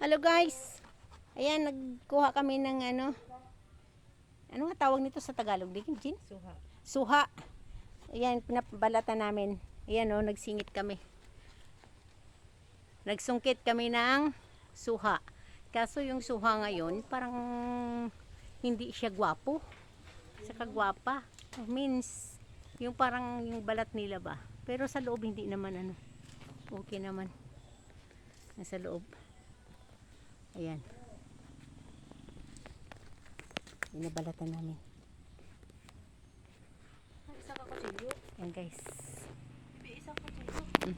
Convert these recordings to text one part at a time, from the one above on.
Hello guys. Ayan, nagkuha kami ng ano nga tawag nito sa Tagalog? Jin? Suha. Suha. Ayan, pinabalatan namin. Ayan nagsingit kami. Nagsungkit kami ng suha. Kaso yung suha ngayon, parang hindi siya gwapo. Saka gwapa. Means, yung parang yung balat nila ba. Pero sa loob hindi naman okay naman. Nasa loob. Ayan. Binabalatan namin. Isa ka kutsilyo. Ayan guys. Isang kutsilyo.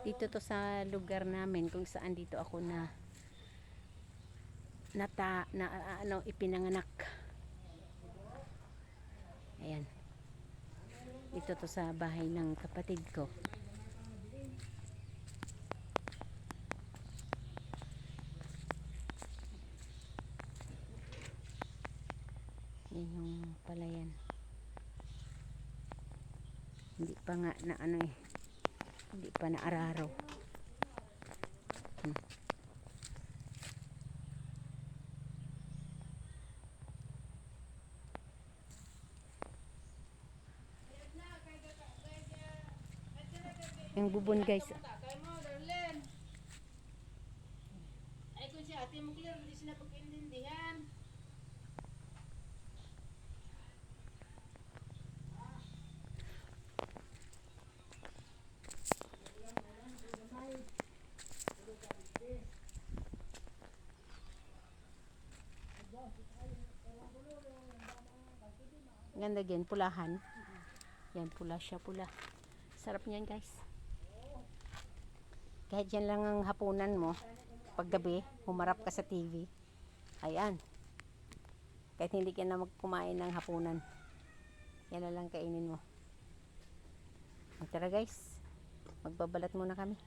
Dito to sa lugar namin kung saan dito ako ipinanganak. Ayan. Dito to sa bahay ng kapatid ko. Yan yung palayan. Hindi pa nga hindi pa naararo. Yung bubon guys. Ay kung si ate mo clear, hindi sila pagkaintindihan. Ganda din, pulahan. Yan, pula siya, pula. Sarap niyan guys. Kahit yan lang ang hapunan mo, paggabi, humarap ka sa TV. Ayan. Kahit hindi ka na magkumain ng hapunan. Yan na lang kainin mo. Tara guys. Magbabalat muna kami.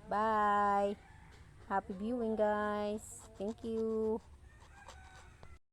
Bye! Happy viewing guys. Thank you.